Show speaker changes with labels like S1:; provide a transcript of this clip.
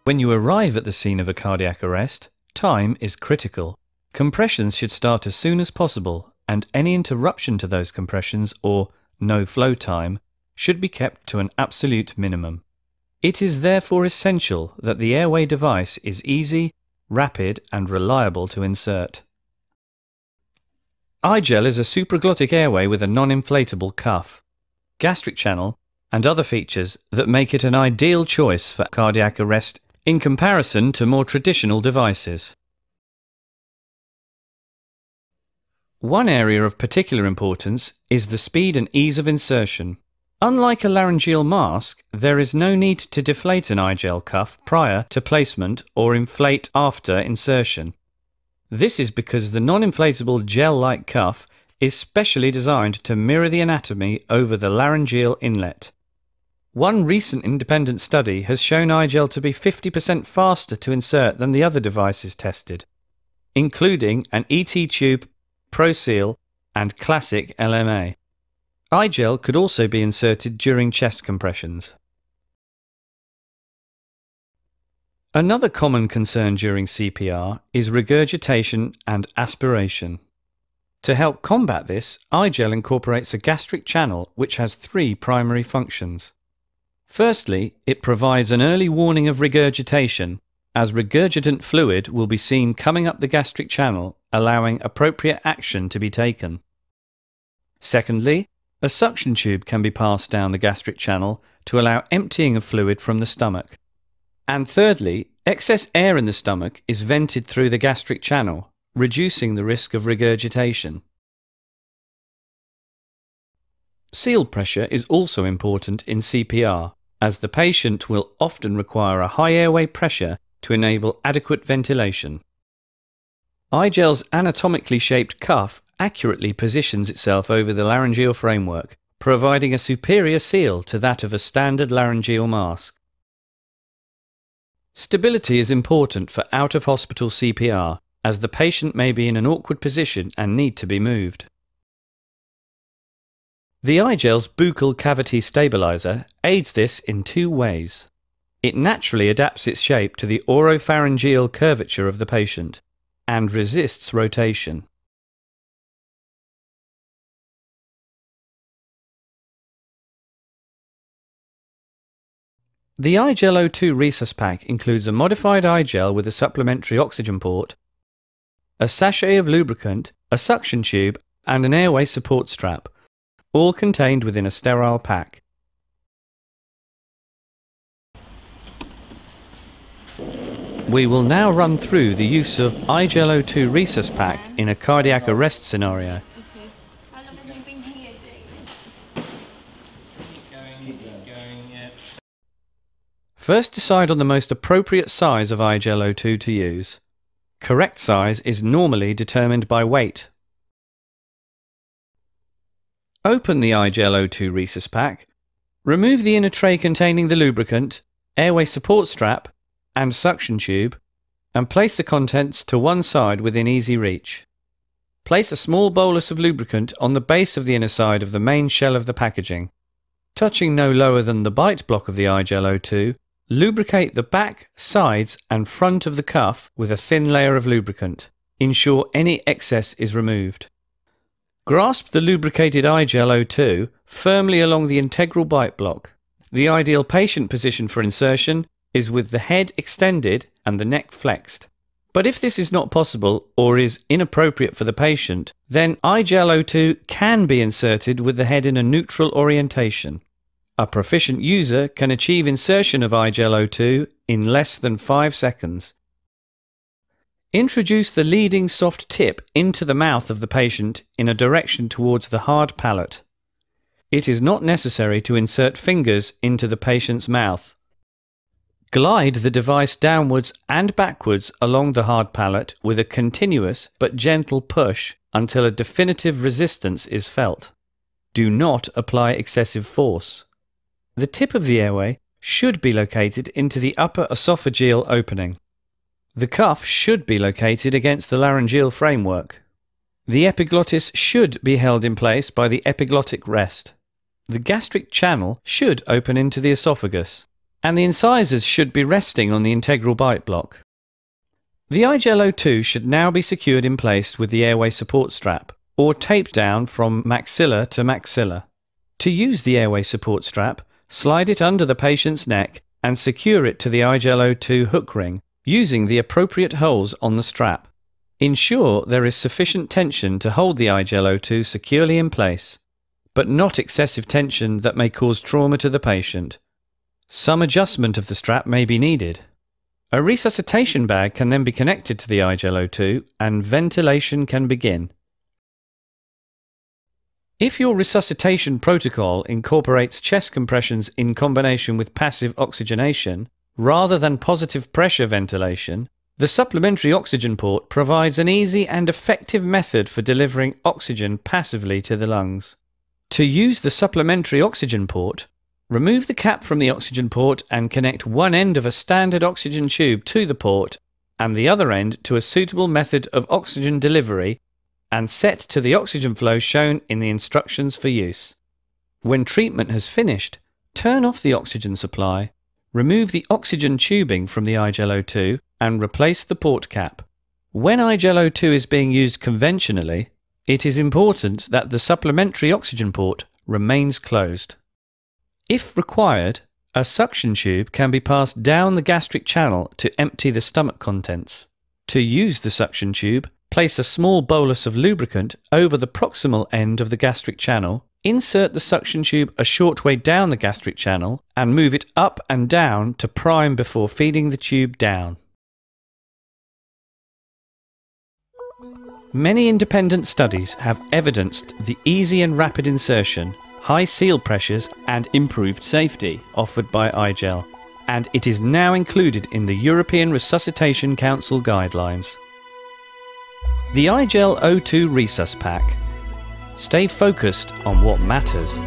S1: When you arrive at the scene of a cardiac arrest, time is critical. Compressions should start as soon as possible, and any interruption to those compressions, or no flow time, should be kept to an absolute minimum. It is therefore essential that the airway device is easy, rapid, and reliable to insert. iGel is a supraglottic airway with a non-inflatable cuff, gastric channel, and other features that make it an ideal choice for cardiac arrest in comparison to more traditional devices. One area of particular importance is the speed and ease of insertion. Unlike a laryngeal mask, there is no need to deflate an iGel cuff prior to placement or inflate after insertion. This is because the non-inflatable gel-like cuff is specially designed to mirror the anatomy over the laryngeal inlet. One recent independent study has shown iGel to be 50% faster to insert than the other devices tested, including an ET tube, ProSeal, and classic LMA. iGel could also be inserted during chest compressions. Another common concern during CPR is regurgitation and aspiration. To help combat this, iGel incorporates a gastric channel which has three primary functions. Firstly, it provides an early warning of regurgitation, as regurgitant fluid will be seen coming up the gastric channel, allowing appropriate action to be taken. Secondly, a suction tube can be passed down the gastric channel to allow emptying of fluid from the stomach. And thirdly, excess air in the stomach is vented through the gastric channel, reducing the risk of regurgitation. Seal pressure is also important in CPR, as the patient will often require a high airway pressure to enable adequate ventilation. iGel's anatomically shaped cuff accurately positions itself over the laryngeal framework, providing a superior seal to that of a standard laryngeal mask. Stability is important for out-of-hospital CPR, as the patient may be in an awkward position and need to be moved. The iGel's buccal cavity stabilizer aids this in two ways. It naturally adapts its shape to the oropharyngeal curvature of the patient and resists rotation. The iGel O2 Resus Pack includes a modified iGel with a supplementary oxygen port, a sachet of lubricant, a suction tube, and an airway support strap, all contained within a sterile pack. We will now run through the use of iGel O2 Resus Pack in a cardiac arrest scenario. First, decide on the most appropriate size of iGel O2 to use. Correct size is normally determined by weight. Open the iGel O2 Resus Pack, remove the inner tray containing the lubricant, airway support strap, and suction tube, and place the contents to one side within easy reach. Place a small bolus of lubricant on the base of the inner side of the main shell of the packaging. Touching no lower than the bite block of the iGel O2, lubricate the back, sides, and front of the cuff with a thin layer of lubricant. Ensure any excess is removed. Grasp the lubricated iGel O2 firmly along the integral bite block. The ideal patient position for insertion is with the head extended and the neck flexed. But if this is not possible or is inappropriate for the patient, then iGel O2 can be inserted with the head in a neutral orientation. A proficient user can achieve insertion of iGel O2 in less than 5 seconds. Introduce the leading soft tip into the mouth of the patient in a direction towards the hard palate. It is not necessary to insert fingers into the patient's mouth. Glide the device downwards and backwards along the hard palate with a continuous but gentle push until a definitive resistance is felt. Do not apply excessive force. The tip of the airway should be located into the upper esophageal opening. The cuff should be located against the laryngeal framework. The epiglottis should be held in place by the epiglottic rest. The gastric channel should open into the esophagus, and the incisors should be resting on the integral bite block. The iGel O2 should now be secured in place with the airway support strap, or taped down from maxilla to maxilla. To use the airway support strap, slide it under the patient's neck and secure it to the iGel O2 hook ring using the appropriate holes on the strap. Ensure there is sufficient tension to hold the iGel O2 securely in place, but not excessive tension that may cause trauma to the patient. Some adjustment of the strap may be needed. A resuscitation bag can then be connected to the iGel O2 and ventilation can begin. If your resuscitation protocol incorporates chest compressions in combination with passive oxygenation, rather than positive pressure ventilation, the supplementary oxygen port provides an easy and effective method for delivering oxygen passively to the lungs. To use the supplementary oxygen port, remove the cap from the oxygen port and connect one end of a standard oxygen tube to the port and the other end to a suitable method of oxygen delivery and set to the oxygen flow shown in the instructions for use. When treatment has finished, turn off the oxygen supply, remove the oxygen tubing from the iGel O2 and replace the port cap. When iGel O2 is being used conventionally, it is important that the supplementary oxygen port remains closed. If required, a suction tube can be passed down the gastric channel to empty the stomach contents. To use the suction tube, place a small bolus of lubricant over the proximal end of the gastric channel, insert the suction tube a short way down the gastric channel, and move it up and down to prime before feeding the tube down. Many independent studies have evidenced the easy and rapid insertion, high seal pressures and improved safety offered by iGel, and it is now included in the European Resuscitation Council guidelines. The iGel O2 Resus Pack. Stay focused on what matters.